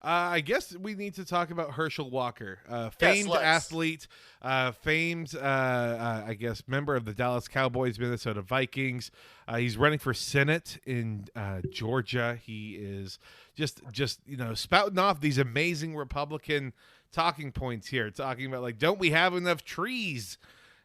I guess we need to talk about Herschel Walker, Yes, famed let's. athlete, famed, I guess, member of the Dallas Cowboys, Minnesota Vikings. He's running for Senate in Georgia. He is just spouting off these amazing Republican talking points here, talking about like, don't we have enough trees?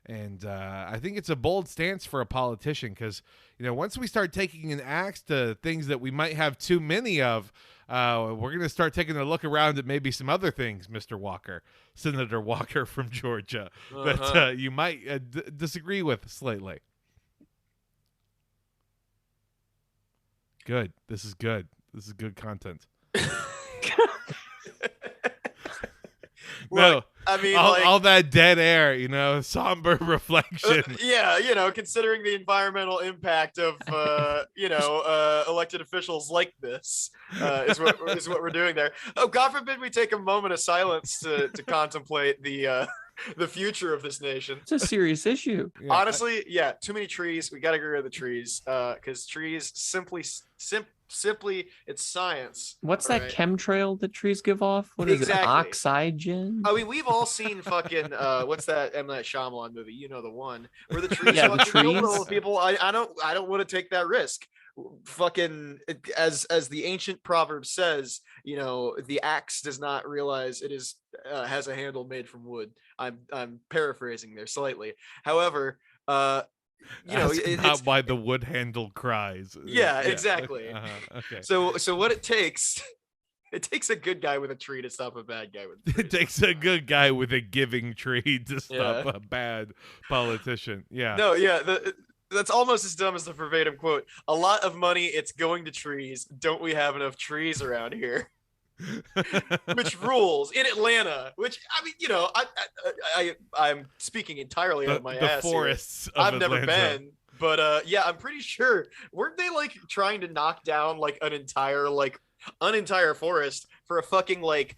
And I think it's a bold stance for a politician because, once we start taking an axe to things that we might have too many of, we're going to start taking a look around at maybe some other things, Mr. Walker, Senator Walker from Georgia, that you might disagree with slightly. Good. This is good. This is good content. Look, No, I mean, all that dead air, somber reflection. yeah, considering the environmental impact of, elected officials like this is what we're doing there. Oh, God forbid we take a moment of silence to contemplate the future of this nation. It's a serious issue. Yeah, Honestly, too many trees. We got to get rid of the trees because trees simply it's science. What's all that right? chemtrail that trees give off? What is Exactly. it? Oxygen? I mean, we've all seen fucking what's that M. Night Shyamalan movie? You know the one where the trees Yeah, the fucking kill trees. little people. I don't want to take that risk. Fucking as the ancient proverb says, the axe does not realize it is has a handle made from wood. I'm paraphrasing there slightly. However, Ask not why the wood handle cries. Yeah, exactly. Okay. So what it takes a good guy with a tree to stop a bad guy with a tree. It takes a good guy with a giving tree to stop Yeah. a bad politician. Yeah. No, yeah, that's almost as dumb as the verbatim quote. A lot of money, it's going to trees. Don't we have enough trees around here? Which rules in Atlanta? Which I mean, I'm speaking entirely out of my the ass. forests Here. of I've never Atlanta. been, but I'm pretty sure weren't they like trying to knock down like an entire forest for a fucking like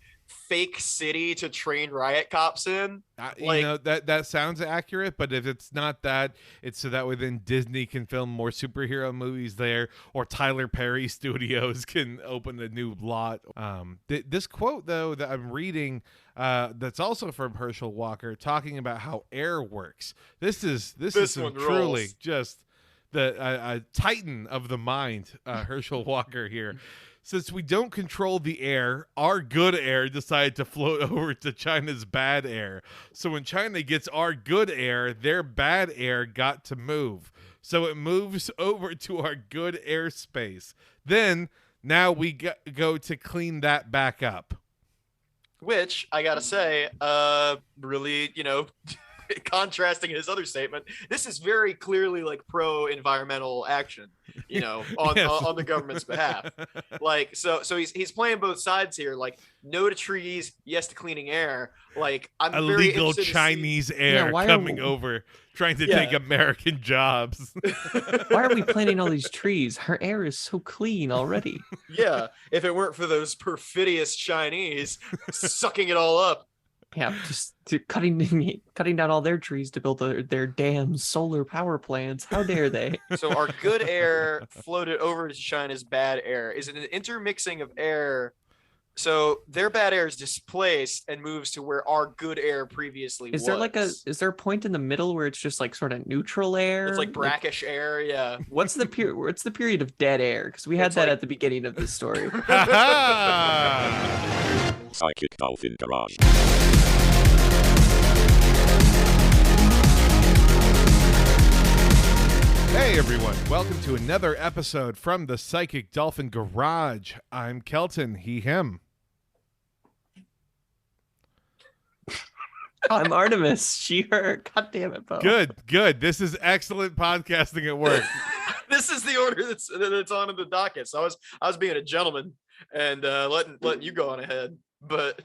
fake city to train riot cops in? That sounds accurate, but if it's not that, it's so that way then Disney can film more superhero movies there, or Tyler Perry Studios can open a new lot. This quote though that I'm reading, that's also from Herschel Walker, talking about how air works. This is some truly rules. just the titan of the mind, Herschel Walker here. Since we don't control the air, our good air decided to float over to China's bad air. So when China gets our good air, their bad air got to move. So it moves over to our good airspace. Then, now we go to clean that back up. Which I gotta say, really, contrasting his other statement, this is very clearly like pro-environmental action, on Yes. on the government's behalf. Like, so he's playing both sides here. Like, no to trees, yes to cleaning air. Like, I'm very Illegal interested to see- Chinese air why are coming we- over, trying to Yeah. take American jobs. Why are we planting all these trees? Our air is so clean already. Yeah, if it weren't for those perfidious Chinese sucking it all up. Yeah, just cutting down all their trees to build their damn solar power plants. How dare they? So our good air floated over to China's bad air. Is it an intermixing of air? So their bad air is displaced and moves to where our good air previously was. Is there a point in the middle where it's just like sort of neutral air? It's like brackish air, yeah. What's the period of dead air? Because we had It's that like- at the beginning of this story. Psychic Dolphin Garage. Hey everyone, welcome to another episode from the Psychic Dolphin Garage. I'm Kelton, he, him. I'm Artemis. She, her. God damn it, Bo. Good. This is excellent podcasting at work. This is the order that's on in the docket. So I was being a gentleman and letting you go on ahead. But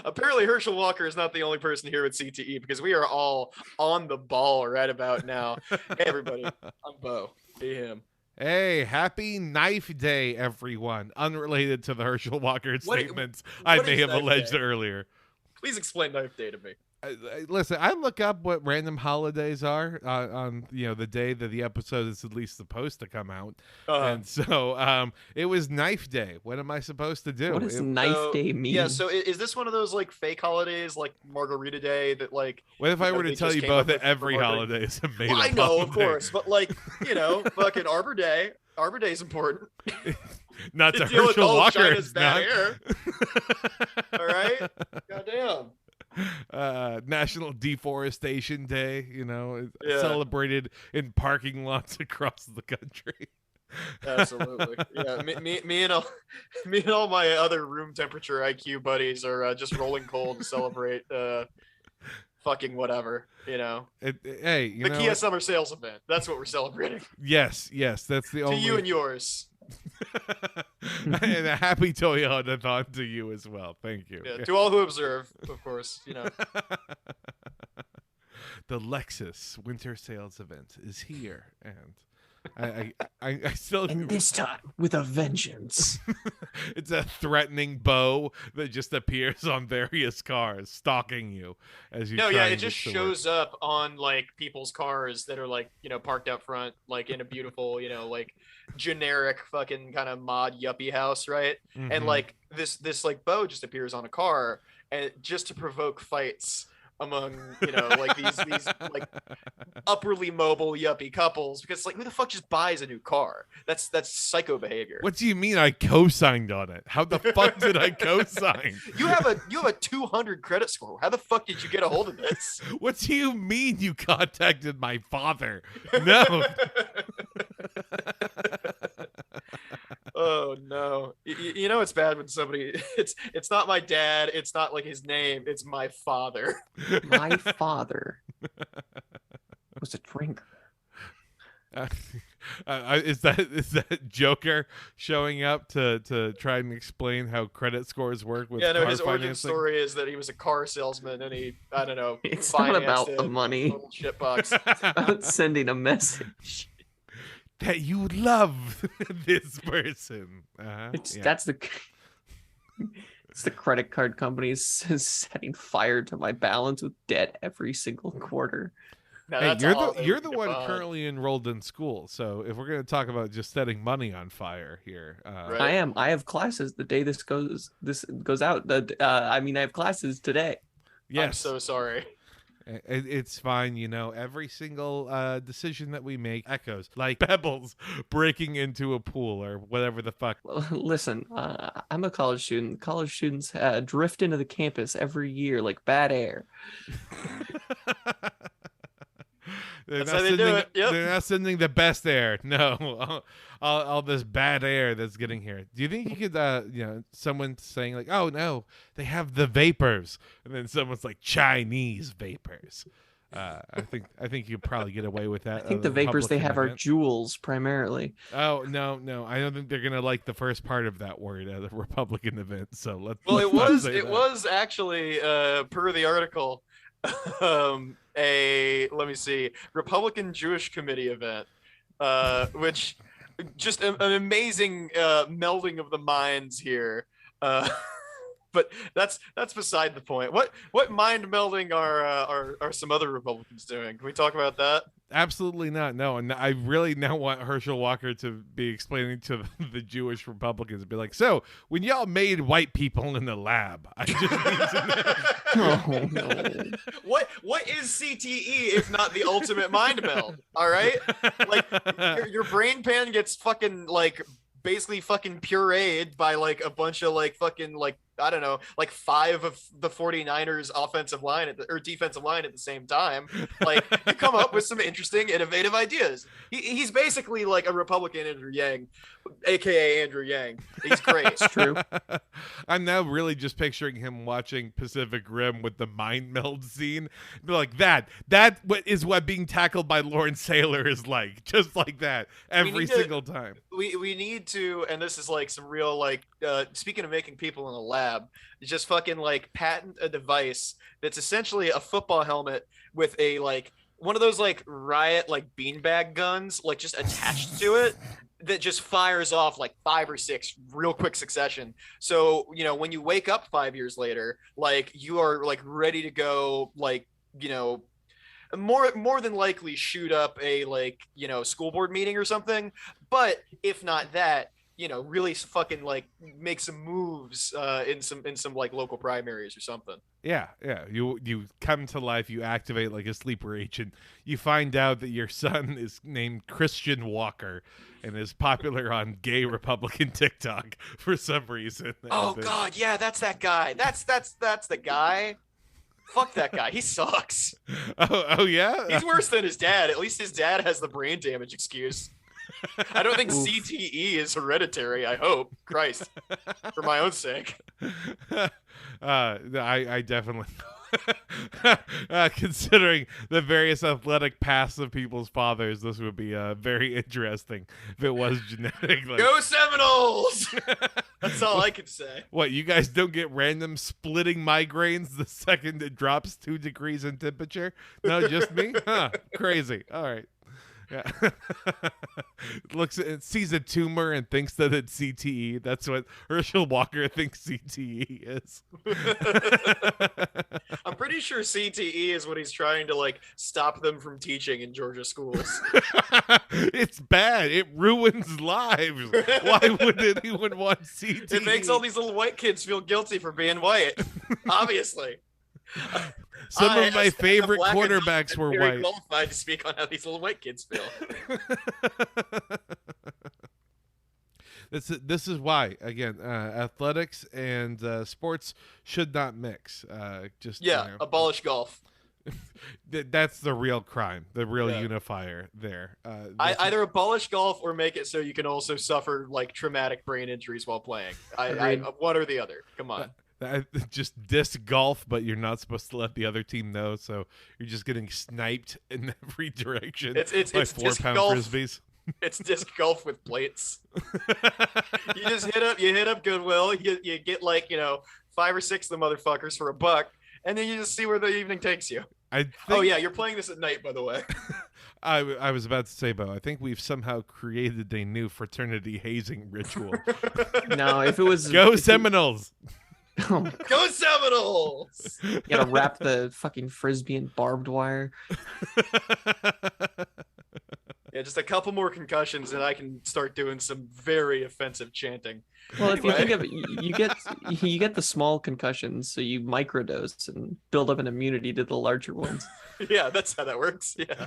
apparently Herschel Walker is not the only person here with CTE, because we are all on the ball right about now. Hey everybody, I'm Bo. Hey him. Hey, happy Knife Day, everyone. Unrelated to the Herschel Walker What- statements I what may is have Knife alleged Day? earlier. Please explain Knife Day to me. Listen, I look up what random holidays are on the day that the episode is at least supposed to come out, and so it was Knife Day. What am I supposed to do? What does Knife Day mean? Yeah, so is this one of those like fake holidays, like Margarita Day, that like? What if I were to tell you both that every holiday is a made up I know, holiday? of course, but like fucking Arbor Day. Arbor Day is important. Not to deal with Herschel all Walker. China's It's bad not. air. All right, goddamn. National Deforestation Day, Yeah. celebrated in parking lots across the country. Absolutely. Yeah. Me and all my other room temperature IQ buddies are just rolling cold to celebrate fucking whatever, Hey, the Kia Summer Sales event. That's what we're celebrating. Yes, that's the To only. you and yours. And a happy Toyota-thon to you as well. Thank you. Yeah, to all who observe, of course. The Lexus winter sales event is here, and I still. And this time with a vengeance. It's a threatening bow that just appears on various cars, stalking you as you. No, yeah, try it and just get to work. shows up on like people's cars that are like, parked out front, like in a beautiful, like generic fucking kind of mod yuppie house, right? And Mhm. like this like bow just appears on a car, and just to provoke fights among like these like upperly mobile yuppie couples, because like who the fuck just buys a new car? That's psycho behavior. What do you mean I co-signed on it? How the fuck did I co-sign? You have a 200 credit score. How the fuck did you get a hold of this? What do you mean you contacted my father? No. Oh no. It's bad when somebody it's not my dad, it's not like his name, it's my father. My father was a drinker. Is that Joker showing up to try and explain how credit scores work with car His origin financing? story is that he was a car salesman and he, I don't know, It's not financed about a the money. total shitbox. About sending a message. That you love this person. Yeah. That's the it's the credit card companies setting fire to my balance with debt every single quarter. Now, Hey, that's all they you're would the one define. currently enrolled in school. So if we're going to talk about just setting money on fire here, Right. I am. I have classes the day this goes out. I have classes today. yes, I'm so sorry. It's fine, every single decision that we make echoes like pebbles breaking into a pool or whatever the fuck. Well, listen, I'm a college student. College students drift into the campus every year like bad air. That's how they do it. Yep. They're not sending the best air. No, all this bad air that's getting here. Do you think you could, someone saying like, "Oh no, they have the vapors," and then someone's like, "Chinese vapors." I think you probably get away with that. I think the vapors they have are event. jewels primarily. Oh no, I don't think they're gonna like the first part of that word at the Republican event. So let's. Well, let's it not was say that. was actually per the article let me see, Republican Jewish Committee event, which just an amazing melding of the minds here. But that's beside the point. What mind melding are some other Republicans doing? Can we talk about that? Absolutely not. No, and I really now want Herschel Walker to be explaining to the Jewish Republicans and be like, so when y'all made white people in the lab, I just need to know. Oh, no. What is CTE if not the ultimate mind meld? All right, like your brain pan gets fucking like basically fucking pureed by like a bunch of like fucking like I don't know, like 5 of the 49ers offensive line or defensive line at the same time. Like you come up with some interesting, innovative ideas. He's basically like a Republican Andrew Yang, aka Andrew Yang. He's great. It's true. I'm now really just picturing him watching Pacific Rim with the mind meld scene. Be like that is what being tackled by Lawrence Saylor is like, just like that every single time. We need to, and this is like some real like speaking of making people in a lab, just fucking like patent a device that's essentially a football helmet with a like one of those like riot like beanbag guns like just attached to it, that just fires off like 5 or 6 real quick succession. So, you know, when you wake up 5 years later, like you are like ready to go, like, you know, more than likely shoot up a like, you know, school board meeting or something. But if not that, you know, really fucking like make some moves in some like local primaries or something. Yeah. You come to life. You activate like a sleeper agent. You find out that your son is named Christian Walker and is popular on gay Republican TikTok for some reason. Oh God, yeah, that's that guy. That's the guy. Fuck that guy. He sucks. Oh yeah. He's worse than his dad. At least his dad has the brain damage excuse. I don't think Oof. CTE is hereditary. I hope. Christ, for my own sake. I definitely considering the various athletic paths of people's fathers, this would be very interesting if it was genetic. Like, Go Seminoles! That's all I can say. what, you guys don't get random splitting migraines the second it drops 2 degrees in temperature? No, just me? Huh, crazy. All right. Yeah. It sees a tumor and thinks that it's CTE. That's what Herschel Walker thinks CTE is. I'm pretty sure CTE is what he's trying to like stop them from teaching in Georgia schools. It's bad. It ruins lives. Why would anyone want CTE? It makes all these little white kids feel guilty for being white. Obviously. Some of my as a favorite black adult, quarterbacks I'm were very white. qualified to speak on how these little white kids feel. This is why, again, athletics and sports should not mix. Just Yeah, you know, abolish golf. that's the real crime, the real Yeah. unifier there. Either abolish golf or make it so you can also suffer like traumatic brain injuries while playing. Agreed. One or the other. Come on. just disc golf, but you're not supposed to let the other team know, so you're just getting sniped in every direction It's by disc 4-pound golf. frisbees. It's disc golf with plates. You just hit up Goodwill. You get like, you know, 5 or 6 of the motherfuckers for $1, and then you just see where the evening takes you. I think, Oh yeah, you're playing this at night, by the way. I was about to say, Bo, I think we've somehow created a new fraternity hazing ritual. No, if it was Go if it- Seminoles! Oh, Go Seminoles! you gotta wrap the fucking frisbee in barbed wire. Yeah, just a couple more concussions, and I can start doing some very offensive chanting. Well, if you Anyway. think of it, you get the small concussions, so you microdose and build up an immunity to the larger ones. Yeah, that's how that works. Yeah.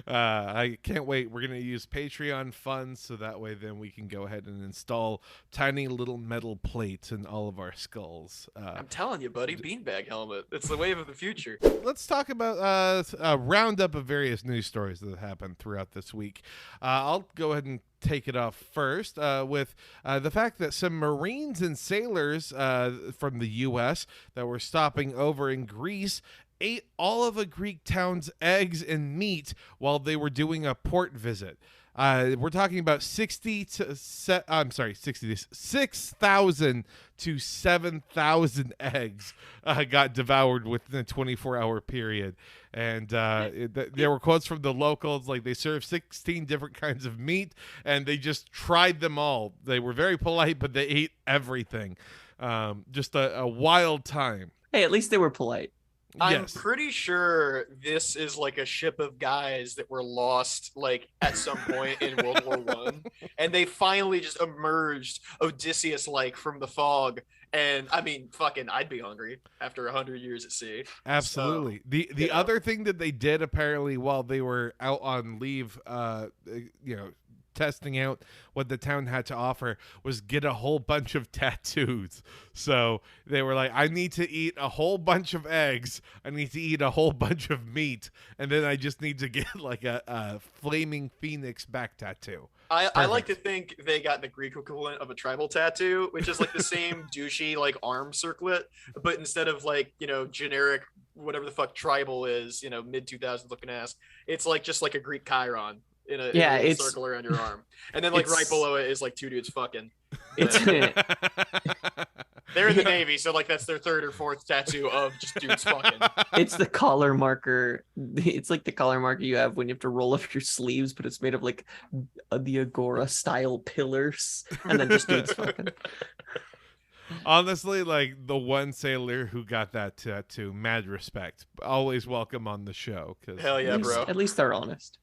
I can't wait. We're going to use Patreon funds so that way then we can go ahead and install tiny little metal plates in all of our skulls. I'm telling you, buddy, beanbag helmet. It's the wave of the future. Let's talk about a roundup of various news stories that have happened throughout this week. I'll go ahead and take it off first with the fact that some Marines and sailors from the U.S. that were stopping over in Greece ate all of a Greek town's eggs and meat while they were doing a port visit. We're talking about 6,000 to 7,000 eggs got devoured within a 24-hour period. And there were quotes from the locals, like they served 16 different kinds of meat, and they just tried them all. They were very polite, but they ate everything. Just a wild time. Hey, at least they were polite. I'm Yes. pretty sure this is like a ship of guys that were lost like at some point in World War One, and they finally just emerged Odysseus-like from the fog. And I mean, fucking, I'd be hungry after 100 years at sea. Absolutely. The you know. other thing that they did apparently while they were out on leave, testing out what the town had to offer, was get a whole bunch of tattoos. So they were like, I need to eat a whole bunch of eggs, I need to eat a whole bunch of meat, and then I just need to get like a flaming phoenix back tattoo. I like to think they got the Greek equivalent of a tribal tattoo, which is like the same douchey like arm circlet, but instead of like, you know, generic whatever the fuck tribal is, you know, mid 2000s looking ass, it's like just like a Greek chiron in a little circle around your arm, and then like right below it is like 2 dudes fucking. It's They're in the Navy, so like that's their third or fourth tattoo of just dudes fucking. It's the collar marker. It's like the collar marker you have when you have to roll up your sleeves, but it's made of like the Agora style pillars, and then just dudes fucking. Honestly, like the one sailor who got that tattoo, mad respect. Always welcome on the show. Hell yeah, bro. At least they're honest.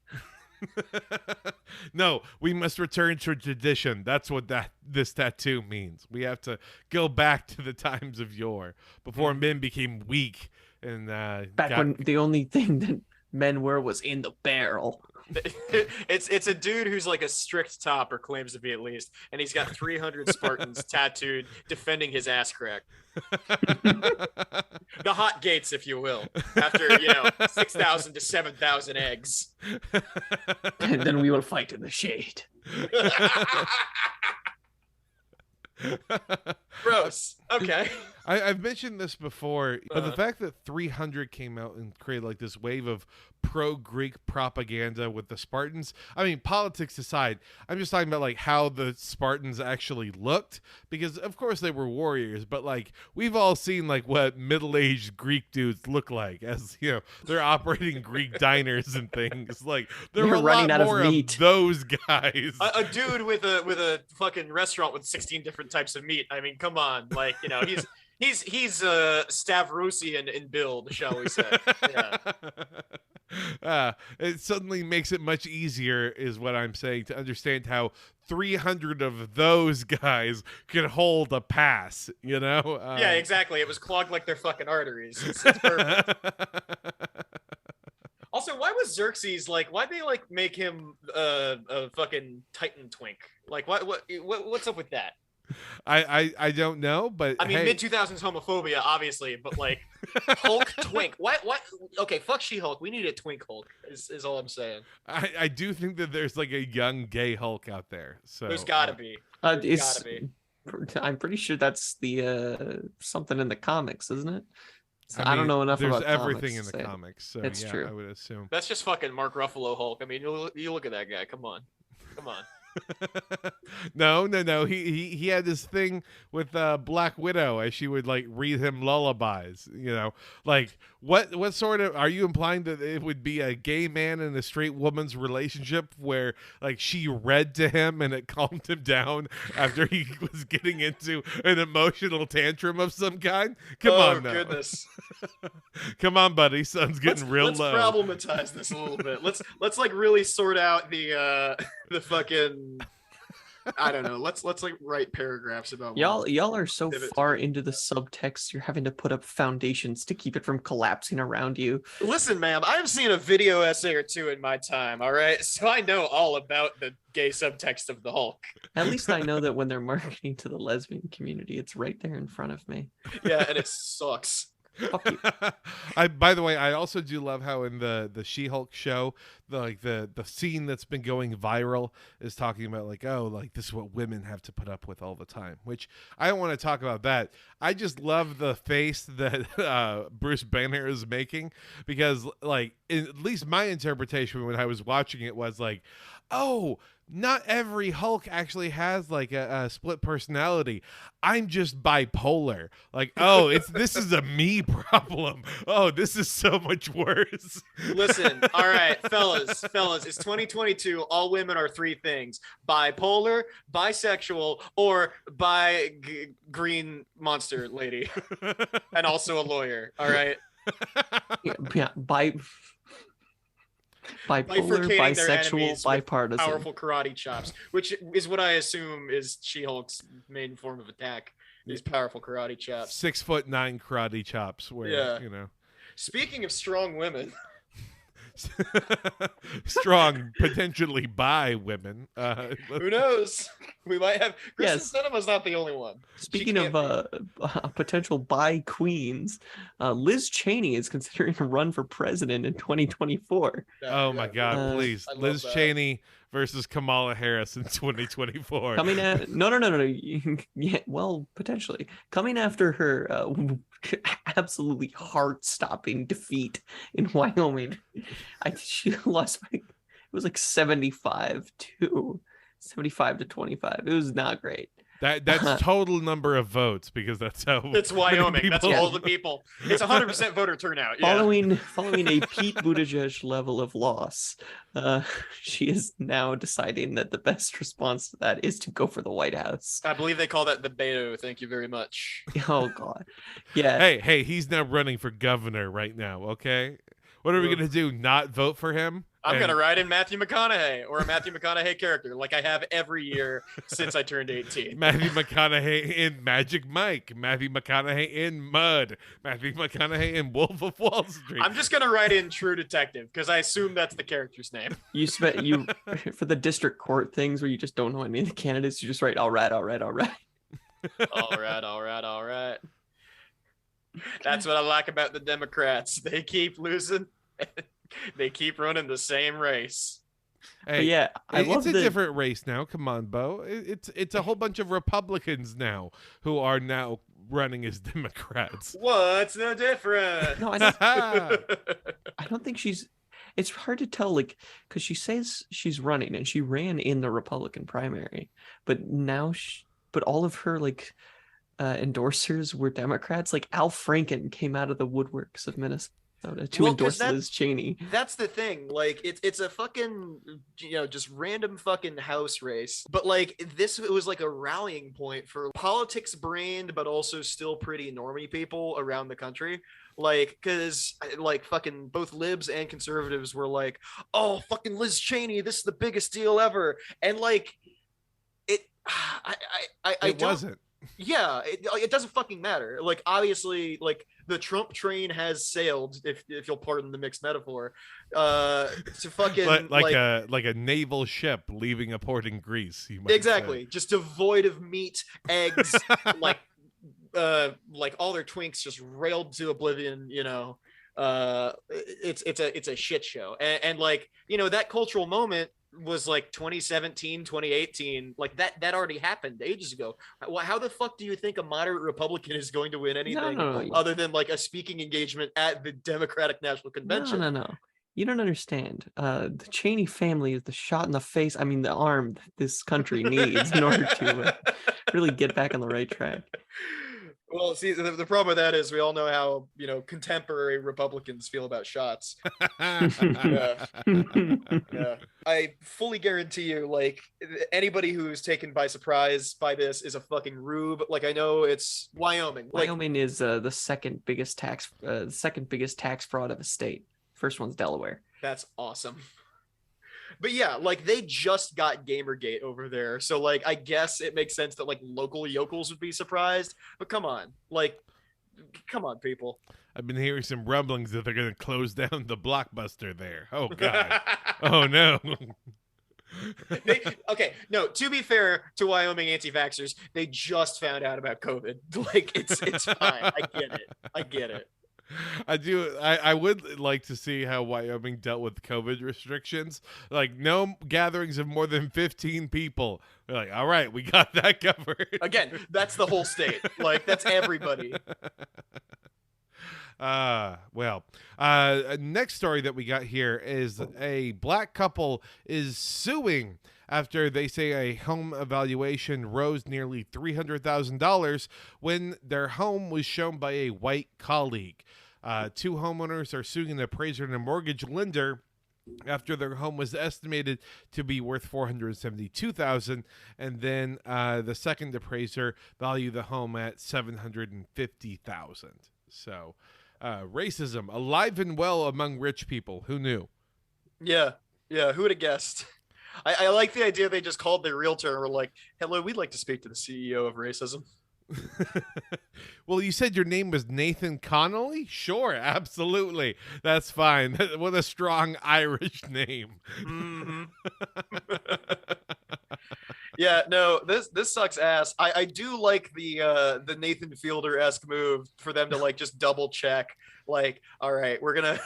No, we must return to tradition. That's what this tattoo means. We have to go back to the times of yore, before men became weak and Back when the only thing that men were was in the barrel. It's a dude who's like a strict topper, claims to be at least, and he's got 300 Spartans tattooed defending his ass crack. The hot gates, if you will, after 6,000 to 7,000 eggs. And then we will fight in the shade. Gross. Okay. I've mentioned this before, but the fact that 300 came out and created like this wave of pro-Greek propaganda with the Spartans. I mean, politics aside, I'm just talking about like how the Spartans actually looked, because of course they were warriors, but like we've all seen like what middle-aged Greek dudes look like, as they're operating Greek diners and things. Like there were a lot more of those guys. A dude with a fucking restaurant with 16 different types of meat. I mean, come on, like he's Stavrosian in build, shall we say? Yeah. It suddenly makes it much easier, is what I'm saying, to understand how 300 of those guys can hold a pass. Yeah, exactly. It was clogged like their fucking arteries. It's perfect. Also, why was Xerxes why'd they make him a fucking Titan twink? Like, what's up with that? I don't know, but I mean, mid 2000s homophobia, obviously, but like Hulk twink. What? Okay, fuck She-Hulk. We need a twink Hulk. Is all I'm saying. I do think that there's like a young gay Hulk out there. So there's gotta be. Gotta be. I'm pretty sure that's the something in the comics, isn't it? So I don't know enough about comics. There's everything in the comics, so it's true. I would assume that's just fucking Mark Ruffalo Hulk. I mean, you look at that guy. Come on. No. He had this thing with Black Widow, as she would like read him lullabies. Like what sort of, are you implying that it would be a gay man and a straight woman's relationship where like she read to him and it calmed him down after he was getting into an emotional tantrum of some kind? Come on, now. Goodness. Come on, buddy. Sun's getting real low. Let's problematize this a little bit. Let's like really sort out the fucking, I don't know. Let's like write paragraphs about y'all are so far into the subtext, you're having to put up foundations to keep it from collapsing around you. Listen, ma'am, I've seen a video essay or two in my time, all right? So I know all about the gay subtext of the Hulk. At least I know that when they're marketing to the lesbian community, it's right there in front of me. Yeah, and it sucks. Fuck you. By the way, I also do love how in the She-Hulk show, the scene that's been going viral is talking about like, oh, like this is what women have to put up with all the time, which I don't want to talk about that. I just love the face that Bruce Banner is making, because like at least my interpretation when I was watching it was like, oh, not every Hulk actually has like a split personality. I'm just bipolar. Like, oh, this is a me problem. Oh, this is so much worse. Listen, all right, fellas, it's 2022. All women are three things: bipolar, bisexual, or green monster lady, and also a lawyer. All right. Yeah, bipolar, bisexual, bipartisan. Powerful karate chops, which is what I assume is She-Hulk's main form of attack. These powerful karate chops. 6'9" karate chops. Where Speaking of strong women. Strong, potentially bi women. Who knows? We might have. Kristen Sinema's not the only one. Speaking of potential bi queens, Liz Cheney is considering a run for president in 2024. Oh my God! Please, Liz Cheney versus Kamala Harris in 2024. Coming at no. Yeah, well, potentially coming after her absolutely heart-stopping defeat in Wyoming. She lost by, it was like 75 to 25. It was not great. That's total number of votes because that's how It's Wyoming. That's people- all the people. It's 100% voter turnout. Yeah. Following a Pete Buttigieg level of loss, she is now deciding that the best response to that is to go for the White House. I believe they call that the Beto. Thank you very much. Oh God, yeah. Hey, he's now running for governor right now. Okay, what are we gonna do? Not vote for him? I'm And- gonna write in Matthew McConaughey or a Matthew McConaughey character, like I have every year since I turned 18. Matthew McConaughey in Magic Mike, Matthew McConaughey in Mud, Matthew McConaughey in Wolf of Wall Street. I'm just gonna write in True Detective because I assume that's the character's name. You for the district court things where you just don't know any of the candidates. You just write all right. All right. That's what I like about the Democrats. They keep losing. They keep running the same race. Hey, But yeah, I love it's a the different race now. Come on, Bo. It's a whole bunch of Republicans now who are now running as Democrats. What's the difference? no. I don't think she's. It's hard to tell, like, because she says she's running and she ran in the Republican primary, but now but all of her endorsers were Democrats. Like Al Franken came out of the woodworks of Minnesota to Well, 'cause endorse Liz Cheney. That's the thing. Like, it's a fucking, just random fucking house race. But like this, it was like a rallying point for politics brained, but also still pretty normie people around the country. Like, because like fucking both libs and conservatives were like, oh, fucking Liz Cheney, this is the biggest deal ever. And like, I It don't. wasn't. Yeah, it doesn't fucking matter. Like, obviously, like the Trump train has sailed, if you'll pardon the mixed metaphor, to fucking like a naval ship leaving a port in Greece. You might exactly, just devoid of meat, eggs, like all their twinks just railed to oblivion. It's a shit show, and like that cultural moment was like 2017 2018, like that already happened ages ago. How the fuck do you think a moderate Republican is going to win anything No. other than like a speaking engagement at the Democratic National Convention? No. You don't understand. The Cheney family is the shot in the face. I mean, the arm that this country needs in order to really get back on the right track. Well, see, the problem with that is we all know how contemporary Republicans feel about shots. Yeah. I fully guarantee you, like, anybody who's taken by surprise by this is a fucking rube. Like, I know it's Wyoming. Like, Wyoming is the second biggest tax fraud of a state. First one's Delaware. that's awesome. But yeah, like they just got Gamergate over there, so like I guess it makes sense that like local yokels would be surprised. But come on, people. I've been hearing some rumblings that they're going to close down the Blockbuster there. Oh God. Oh no. Okay, no, to be fair to Wyoming anti-vaxxers, they just found out about COVID. Like it's fine. I get it. I would like to see how Wyoming dealt with COVID restrictions. Like no gatherings of more than 15 people. They're like, all right, we got that covered. Again, that's the whole state. Like that's everybody. Next story that we got here is a black couple is suing after they say a home evaluation rose nearly $300,000 when their home was shown by a white colleague. Two homeowners are suing an appraiser and a mortgage lender after their home was estimated to be worth $472,000, and then the second appraiser valued the home at $750,000. So, racism alive and well among rich people. Who knew? Yeah. Who would have guessed? I like the idea they just called their realtor and were like, "Hello, we'd like to speak to the CEO of racism." Well, you said your name was Nathan Connolly? Sure, absolutely. That's fine. What a strong Irish name. Mm-hmm. Yeah, no, this sucks ass. I do like the Nathan Fielder-esque move for them to like just double check. Like, all right, we're gonna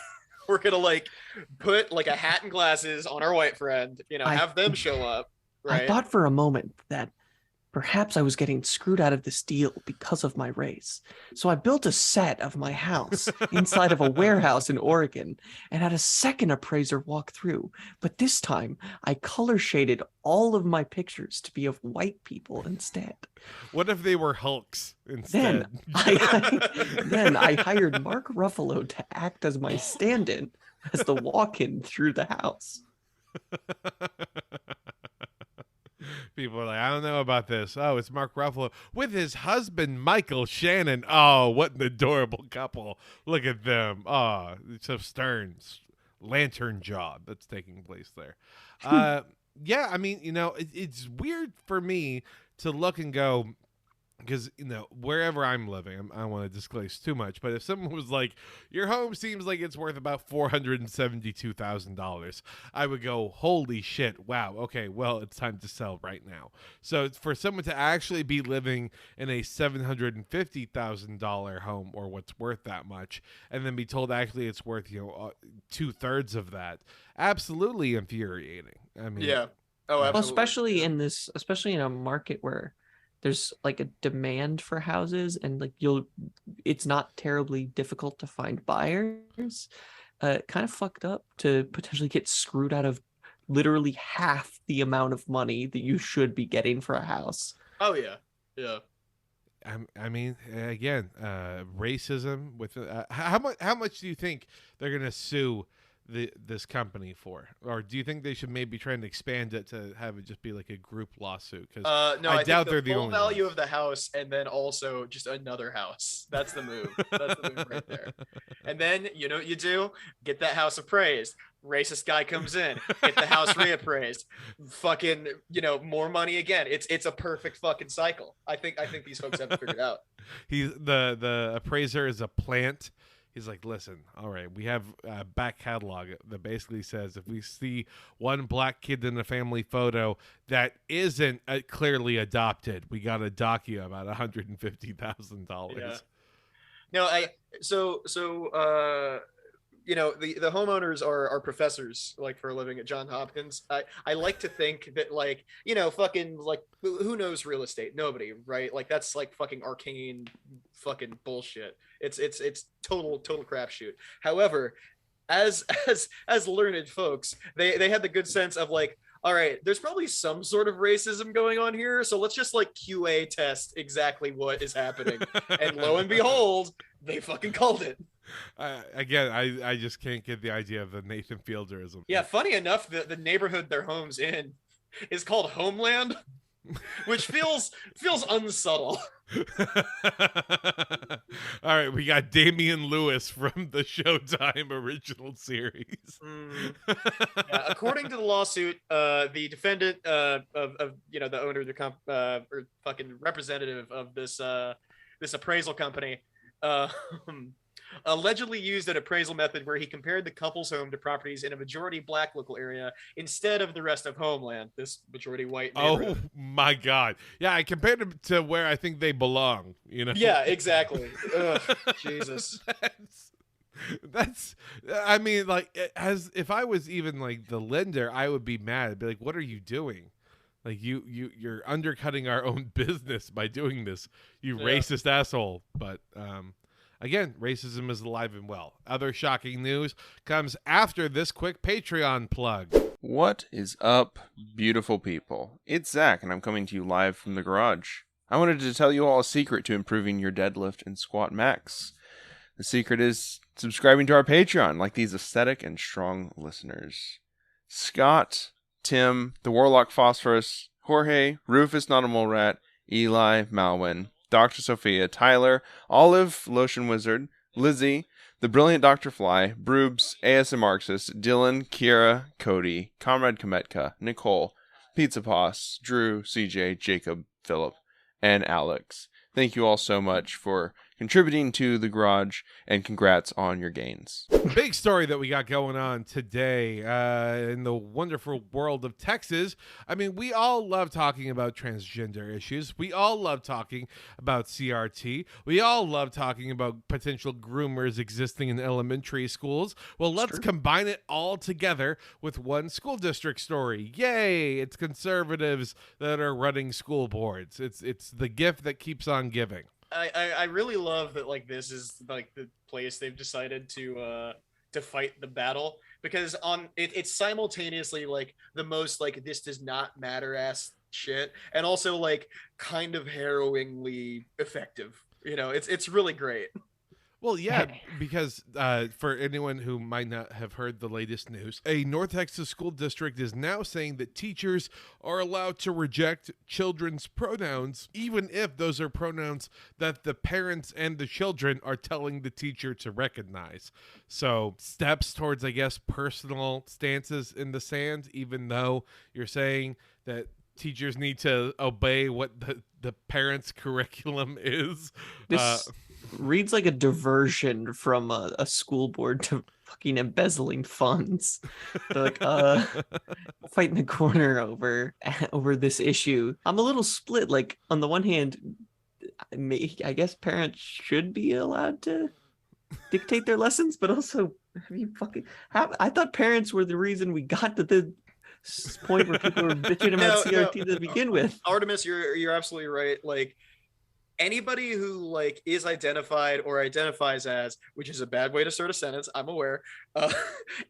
like put like a hat and glasses on our white friend, have them show up. Right. I thought for a moment that Perhaps I was getting screwed out of this deal because of my race. So I built a set of my house inside of a warehouse in Oregon and had a second appraiser walk through. But this time I color shaded all of my pictures to be of white people instead. What if they were Hulks Then instead? then I hired Mark Ruffalo to act as my stand-in as the walk-in through the house. People are like, I don't know about this. Oh, it's Mark Ruffalo with his husband, Michael Shannon. Oh, what an adorable couple. Look at them. Oh, it's so stern. Lantern job that's taking place there. Yeah, I mean, it's weird for me to look and go, because wherever I'm living, I don't want to disclose too much, but if someone was like, your home seems like it's worth about $472,000, I would go, holy shit, wow, okay, well, it's time to sell right now. So for someone to actually be living in a $750,000 home, or what's worth that much, and then be told actually it's worth 2/3 of that, absolutely infuriating. I mean, Yeah. Oh, absolutely. Well, especially in a market where there's like a demand for houses, and like it's not terribly difficult to find buyers. Kind of fucked up to potentially get screwed out of literally half the amount of money that you should be getting for a house. Oh yeah, yeah. I mean, again, racism. With how much do you think they're gonna sue this company for? Or do you think they should maybe try and expand it to have it just be like a group lawsuit? Because No, I doubt think they're the full only value ones. of the house, and then also just another house. That's the move. That's the move right there. And then you know what you do? Get that house appraised. Racist guy comes in, get the house reappraised. Fucking, more money again. It's a perfect fucking cycle. I think these folks have it figured out. The appraiser is a plant. He's like, listen, all right, we have a back catalog that basically says if we see one black kid in a family photo that isn't clearly adopted, we got to dock you about $150,000. Yeah. No, the homeowners are professors, like, for a living at Johns Hopkins. I like to think that, like, fucking, like, who knows real estate? Nobody, right? Like, that's like fucking arcane fucking bullshit. It's total crapshoot. However, as learned folks, they had the good sense of, like, all right, there's probably some sort of racism going on here, so let's just, like, QA test exactly what is happening. And lo and behold, they fucking called it. Again, I just can't get the idea of the Nathan Fielderism. Yeah, funny enough, the neighborhood their home's in is called Homeland, which feels unsubtle. All right, we got Damian Lewis from the Showtime original series. Yeah, according to the lawsuit, the defendant of the owner of the or fucking representative of this appraisal company allegedly used an appraisal method where he compared the couple's home to properties in a majority black local area instead of the rest of Homeland, this majority white neighborhood. Oh my God. Yeah, I compared them to where I think they belong, Yeah, exactly. Ugh, Jesus. That's I mean, like, as if I was even like the lender, I would be mad. I'd be like, what are you doing? Like, you're undercutting our own business by doing this, you racist asshole. But again, racism is alive and well. Other shocking news comes after this quick Patreon plug. What is up, beautiful people? It's Zach, and I'm coming to you live from the garage. I wanted to tell you all a secret to improving your deadlift and squat max. The secret is subscribing to our Patreon, like these aesthetic and strong listeners. Scott, Tim, the Warlock Phosphorus, Jorge, Rufus Not a Mole Rat, Eli, Malwin, Dr. Sophia, Tyler, Olive, Lotion Wizard, Lizzie, the Brilliant Dr. Fly, Broobs, ASM Marxist, Dylan, Kiera, Cody, Comrade Kometka, Nicole, Pizza Poss, Drew, CJ, Jacob, Philip, and Alex. Thank you all so much for contributing to the garage, and congrats on your gains. Big story that we got going on today in the wonderful world of Texas. I mean, we all love talking about transgender issues. We all love talking about CRT. We all love talking about potential groomers existing in elementary schools. Well, let's combine it all together with one school district story. Yay! It's conservatives that are running school boards. It's the gift that keeps on giving. I really love that, like, this is like the place they've decided to fight the battle, because it's simultaneously like the most like this does not matter ass shit, and also like kind of harrowingly effective. It's really great. Well, yeah, because for anyone who might not have heard the latest news, a North Texas school district is now saying that teachers are allowed to reject children's pronouns, even if those are pronouns that the parents and the children are telling the teacher to recognize. So steps towards, I guess, personal stances in the sand, even though you're saying that teachers need to obey what the parents' curriculum is. This reads like a diversion from a school board to fucking embezzling funds. They're like, fight in the corner over this issue. I'm a little split. Like, on the one hand, I guess parents should be allowed to dictate their lessons, but also, I thought parents were the reason we got to the point where people were bitching about CRT to begin with. Artemis, you're absolutely right. Like, anybody who like is identified or identifies as, which is a bad way to start a sentence, I'm aware,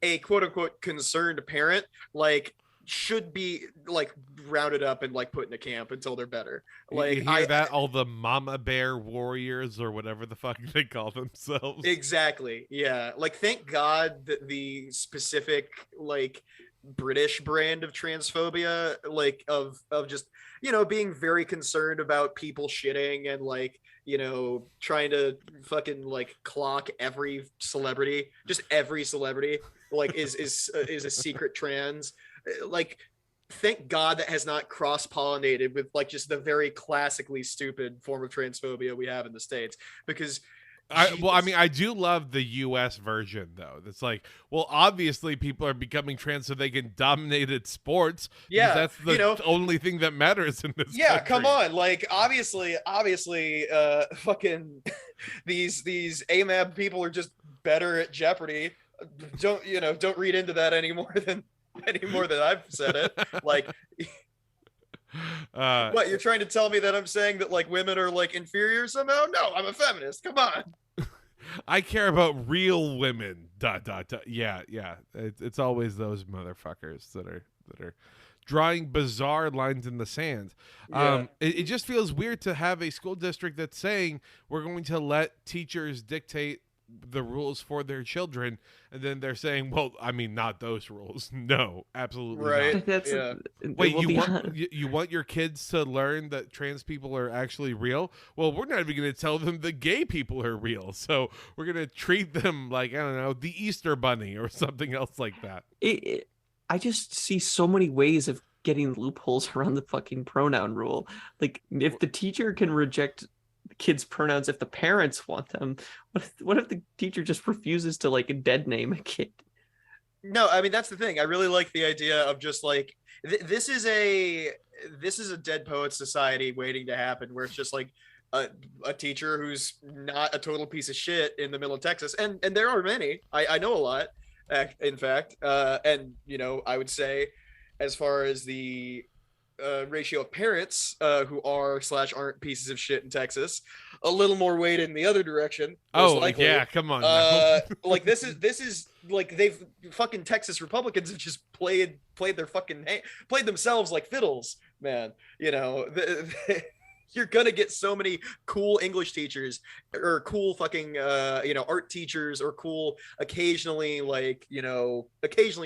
a quote unquote concerned parent, like, should be like rounded up and like put in a camp until they're better. Like, you hear that, all the mama bear warriors or whatever the fuck they call themselves. Exactly. Yeah. Like, thank God that the specific like British brand of transphobia, like of just, being very concerned about people shitting and like, trying to fucking like clock every celebrity, like is a secret trans. Like, thank God that has not cross-pollinated with like just the very classically stupid form of transphobia we have in the States, because I do love the U.S. version, though. That's like, well, obviously people are becoming trans so they can dominate at sports. Yeah, that's the only thing that matters in this. Yeah, country. Come on, like, obviously, fucking these AMAB people are just better at Jeopardy. Don't read into that any more than I've said it. Like, what, you're trying to tell me that I'm saying that like women are like inferior somehow? No, I'm a feminist. Come on. I care about real women. ... Yeah. It's always those motherfuckers that are drawing bizarre lines in the sand. Yeah. It just feels weird to have a school district that's saying we're going to let teachers dictate the rules for their children, and then they're saying, well, I mean, not those rules. No, absolutely right. not. Wait, you want your kids to learn that trans people are actually real? Well, we're not even going to tell them that gay people are real, so we're going to treat them like, I don't know, the Easter Bunny or something else like that. I just see so many ways of getting loopholes around the fucking pronoun rule. Like, if the teacher can reject kids' pronouns if the parents want them, what if the teacher just refuses to like dead name a kid? No, I mean, that's the thing. I really like the idea of just like this is a Dead Poets Society waiting to happen, where it's just like a teacher who's not a total piece of shit in the middle of Texas, and there are many. I know a lot, in fact, and I would say, as far as the ratio of parents who are/aren't pieces of shit in Texas, a little more weight in the other direction. Likely. Yeah, come on. Like, this is like, they've fucking Texas Republicans have just played their fucking played themselves like fiddles, man. You're gonna get so many cool English teachers or cool fucking art teachers, or cool occasionally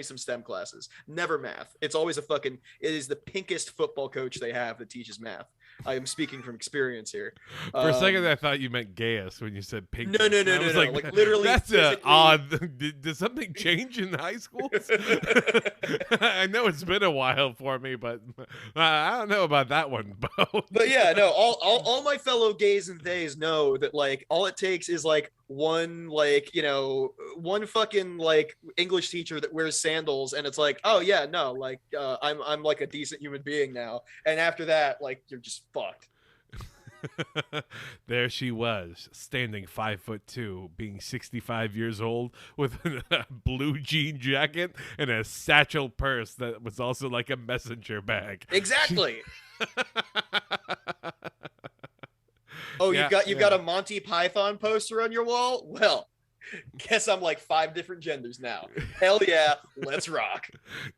some STEM classes. Never math. It's always it is the pinkest football coach they have that teaches math. I am speaking from experience here. For a second, I thought you meant Gaius when you said pink. No, I was like literally. That's physically... odd. Did something change in high schools? I know it's been a while for me, but I don't know about that one, Bo. But yeah, no, all my fellow gays and theys know that like all it takes is like one one fucking like English teacher that wears sandals, and it's like, oh yeah, no, like I'm like a decent human being now, and after that, like you're just fucked. There she was, standing 5'2", being 65 years old, with a blue jean jacket and a satchel purse that was also like a messenger bag. Exactly. Oh, Yeah, you've got a Monty Python poster on your wall? Well, guess I'm like 5 different genders now. Hell yeah, let's rock.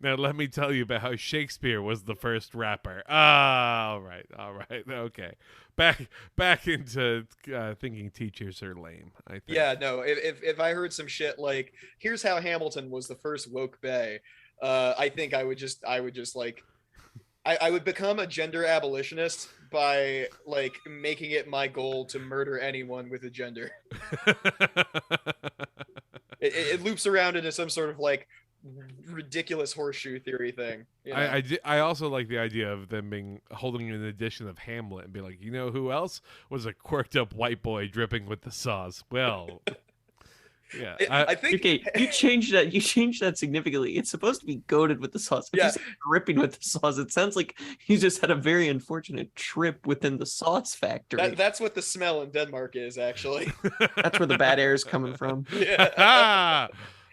Now let me tell you about how Shakespeare was the first rapper. All right, okay. Back into thinking teachers are lame, I think. Yeah, no. If I heard some shit like, here's how Hamilton was the first woke bae, I think I would just like, I would become a gender abolitionist by like making it my goal to murder anyone with a gender. It loops around into some sort of like ridiculous horseshoe theory thing. You know? I also like the idea of them holding an edition of Hamlet and be like, you know who else was a quirked up white boy dripping with the sauce? Well, yeah. I think you changed that significantly. It's supposed to be goated with the sauce. If you say dripping with the sauce, it sounds like you just had a very unfortunate trip within the sauce factory. That's what the smell in Denmark is, actually. That's where the bad air is coming from. Yeah.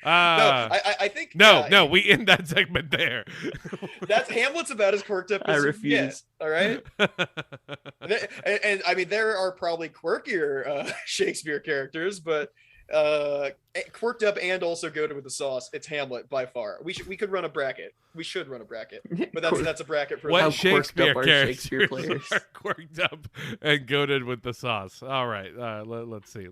I think no, we end that segment there. That's Hamlet's about as quirked up as I refuse. All right. and I mean, there are probably quirkier Shakespeare characters, but quirked up and also goated with the sauce. It's Hamlet by far. We could run a bracket. We should run a bracket, but that's a bracket for what Shakespeare Shakespeare players are quirked up and goated with the sauce. All right, let's see.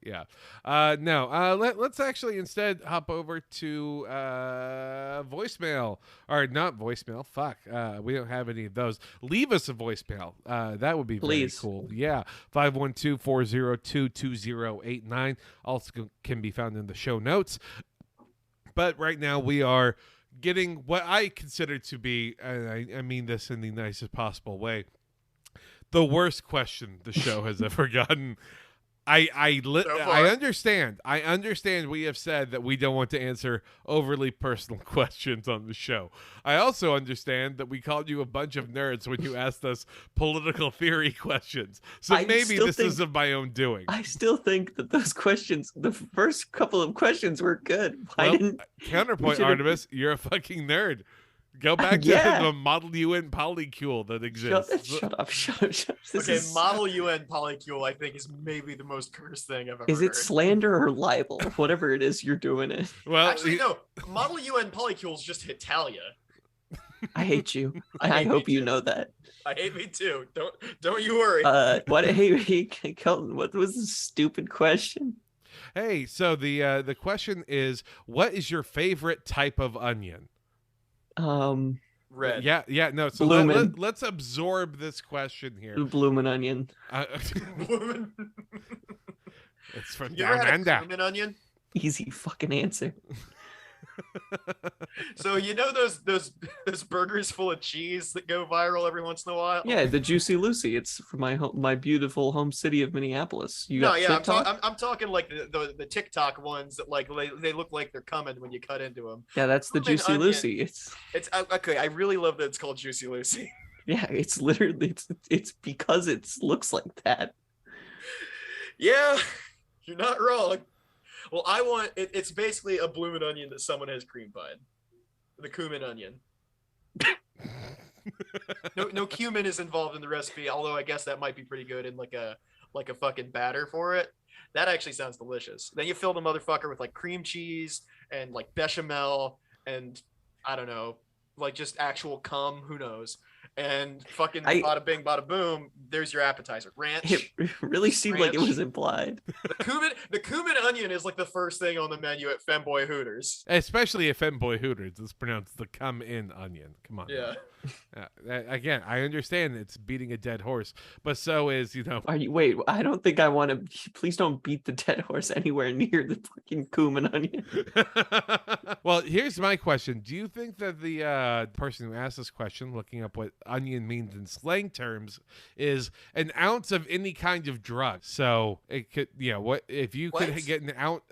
Yeah, let's actually instead hop over to voicemail, or not voicemail. Fuck, we don't have any of those. Leave us a voicemail. That would be very cool. Yeah, 512-402-2089. Also can be found in the show notes. But right now we are getting what I consider to be, and I mean this in the nicest possible way, the worst question the show has ever gotten. I understand we have said that we don't want to answer overly personal questions on the show. I also understand that we called you a bunch of nerds when you asked us political theory questions. So maybe this is of my own doing. I still think that those questions, the first couple of questions were good. Counterpoint, Artemis, you're a fucking nerd. Go back to the Model UN polycule that exists. Shut up. Okay, Model UN polycule, I think, is maybe the most cursed thing I've ever heard. Is it slander or libel? Whatever it is, you're doing it. Well, actually, no. Model UN polycule is just Hitalia. I hate you. I hope you know that. I hate me too. Don't you worry. Hey, Kelton, what was the stupid question? Hey, so the question is, what is your favorite type of onion? Red. Yeah, no. So let's absorb this question here. Bloomin' onion. Bloomin'. It's from you down ever had under. a bloomin' onion? Easy fucking answer. So you know those burgers full of cheese that go viral every once in a while? Yeah, the Juicy Lucy. It's from my beautiful home city of Minneapolis. I'm talking like the TikTok ones that like they look like they're coming when you cut into them. Yeah, that's the Juicy Lucy. It's okay. I really love that it's called Juicy Lucy. Yeah, it's literally it's because it looks like that. Yeah, you're not wrong. Well, I want it's basically a bloomin' onion that someone has cream pied. The cumin onion. No cumin is involved in the recipe, although I guess that might be pretty good in like a fucking batter for it. That actually sounds delicious. Then you fill the motherfucker with like cream cheese and like bechamel and I don't know, like just actual cum, who knows. and fucking I- bada bing, bada boom. There's your appetizer. Ranch. It really seemed like it Ranch. was implied. The cumin onion is like the first thing on the menu at Femboy Hooters. Especially if Femboy Hooters. It's pronounced the come in onion. Come on. Yeah. Again, I understand it's beating a dead horse, but so is, Wait, I don't think I want to. Please don't beat the dead horse anywhere near the fucking cumin onion. Well, here's my question. Do you think that the person who asked this question, looking up what onion means in slang terms, is an ounce of any kind of drug? So it could, what if you could What? get an ounce,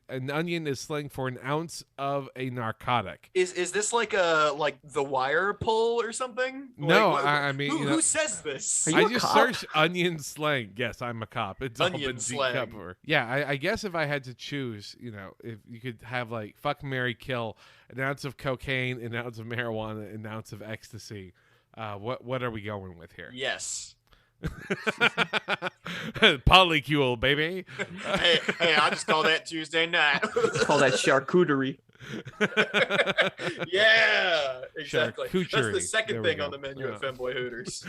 an onion is slang for an ounce of a narcotic. Is this like the Wire pull or something? No, Like, I mean, who says this? Are you I a just cop? searched onion slang. Yes, I'm a cop. It's all Onion been slang. decovered. Yeah, I guess if I had to choose, if you could have like fuck, marry, kill, an ounce of cocaine, an ounce of marijuana, an ounce of ecstasy, what are we going with here? Yes. Polycule, baby. hey, I just call that Tuesday night. Call that charcuterie. Yeah, exactly. That's Charcuterie. the second There we thing go. on the menu at Yeah. Femboy Hooters.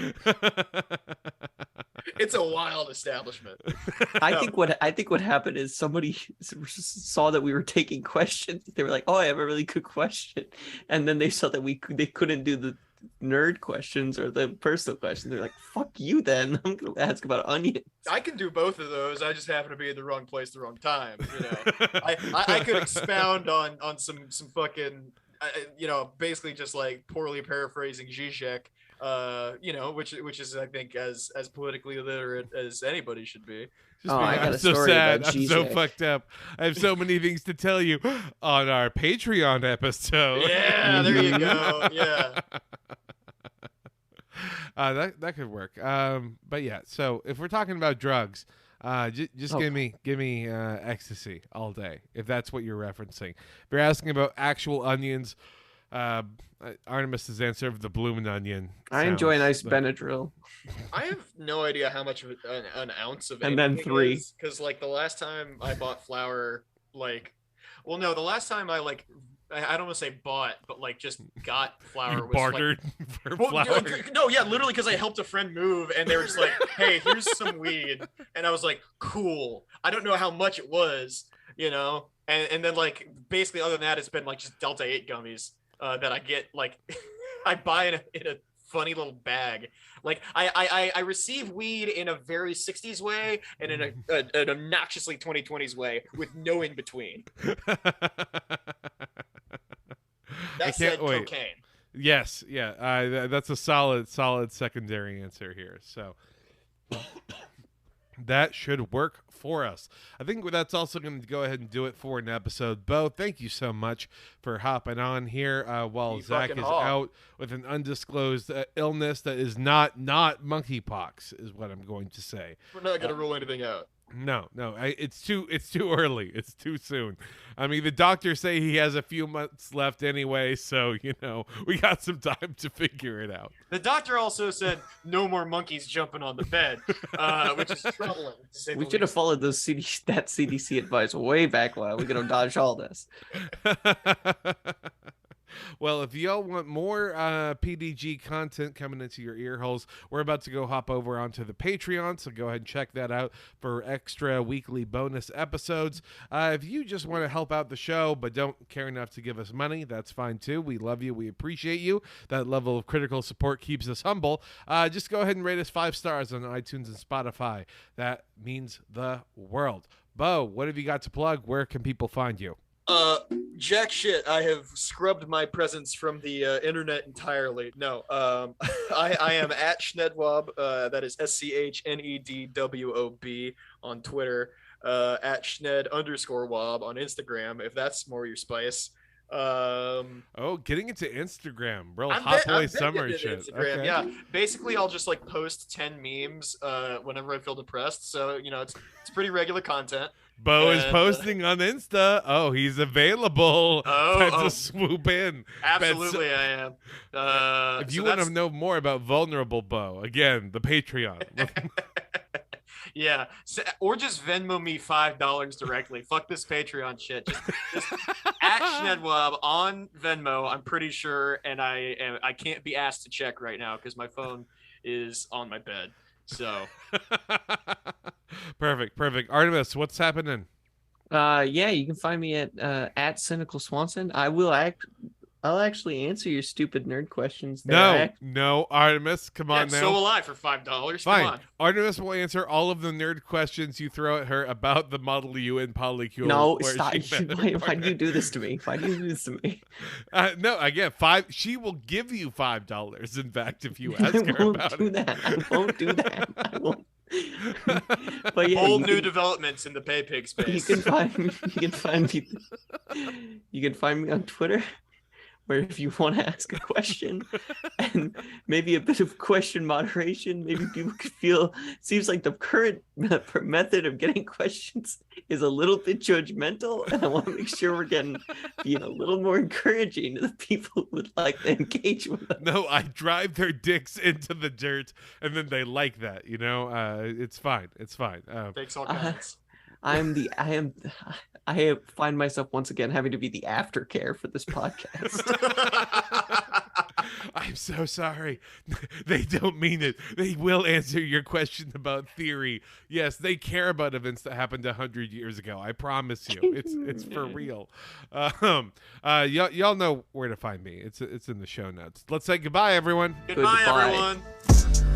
It's a wild establishment. I think what happened is somebody saw that we were taking questions. They were like, "Oh, I have a really good question," and then they saw that they couldn't do the nerd questions or the personal questions. They're like, "Fuck you, then I'm gonna ask about onions." I can do both of those. I just happen to be in the wrong place, the wrong time. I could expound on some fucking, basically just like poorly paraphrasing Zizek, which is I think as politically illiterate as anybody should be. Just Oh, being, I got I'm a so story sad. about I'm so Zizek. fucked up. I have so many things to tell you on our Patreon episode. Yeah, there you go. Yeah. That could work. But yeah. So if we're talking about drugs, just give me ecstasy all day if that's what you're referencing. If you're asking about actual onions, Artemis's answer of the bloomin' onion. I enjoy a nice sounds- Benadryl. I have no idea how much of an ounce of And then anything 3. because like the last time I bought flour, the last time I don't want to say bought, but like just got flour You was bartered for Well, flour. no, yeah, literally because I helped a friend move and they were just like, "Hey, here's some weed," and I was like, "Cool." I don't know how much it was, and then like basically other than that, it's been like just Delta 8 gummies that I get like I buy in a funny little bag. Like I receive weed in a very 60s way and in an obnoxiously 2020s way with no in between. That said, wait. cocaine. Yes, yeah, that's a solid secondary answer here. So that should work for us. I think that's also going to go ahead and do it for an episode. Bo, thank you so much for hopping on here while You Zach fucking is hog. out with an undisclosed illness that is not monkeypox, is what I'm going to say. We're not gonna rule anything out. No, it's too early. It's too soon. I mean, the doctors say he has a few months left anyway, so we got some time to figure it out. The doctor also said no more monkeys jumping on the bed, which is troubling. To say We the should have least. followed that CDC advice way back when. We could have dodged all this. Well, if y'all want more PDG content coming into your ear holes, we're about to go hop over onto the Patreon, so go ahead and check that out for extra weekly bonus episodes. If you just want to help out the show but don't care enough to give us money, that's fine too. We love you. We appreciate you. That level of critical support keeps us humble. Just go ahead and rate us 5 stars on iTunes and Spotify. That means the world. Bo, what have you got to plug? Where can people find you? Jack shit. I have scrubbed my presence from the internet entirely. No, I am at Schnedwob. That is SCHNEDWOB on Twitter. At Schned_wob on Instagram, if that's more your spice. Getting into Instagram, real I'm hot been- boy I've been summer getting shit. into Instagram, Okay. yeah. Basically, I'll just like post 10 memes whenever I feel depressed. So it's pretty regular content. Bo is And, posting on Insta. Oh, he's available. Oh, To swoop in. absolutely, I am. If you want to know more about vulnerable Bo, again, the Patreon. Yeah, or just Venmo me $5 directly. Fuck this Patreon shit. Just at Schnedwab on Venmo. I'm pretty sure, and I can't be asked to check right now because my phone is on my bed. So Perfect. Artemis, what's happening? Yeah, you can find me at Cynical Swanson. I'll actually answer your stupid nerd questions. No, Artemis, come on now. So will I for $5. Fine. Come on. Artemis will answer all of the nerd questions you throw at her about the Model U and Polycule. No, stop. Why do you do this to me? No, again, she will give you $5. In fact, if you ask her about it. I won't do that. I won't. But yeah, bold new developments in the pay pig space. You can find me on Twitter, where if you want to ask a question and maybe a bit of question moderation, maybe people could feel it seems like the current method of getting questions is a little bit judgmental, and I want to make sure we're being a little more encouraging to the people who would like to engage with us. No, I drive their dicks into the dirt, and then they like that. It's fine. Takes all kinds. I find myself once again having to be the aftercare for this podcast. I'm so sorry. They don't mean it. They will answer your question about theory. Yes, they care about events that happened 100 years ago. I promise you. It's for real. Y'all know where to find me. It's in the show notes. Let's say goodbye, everyone. Goodbye. Everyone.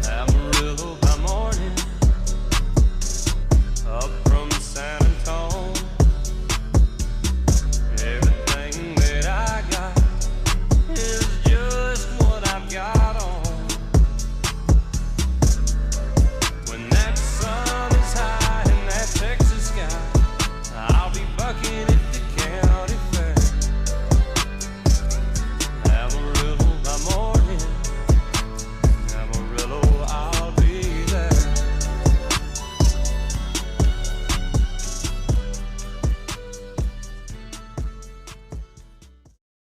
Amarillo by morning.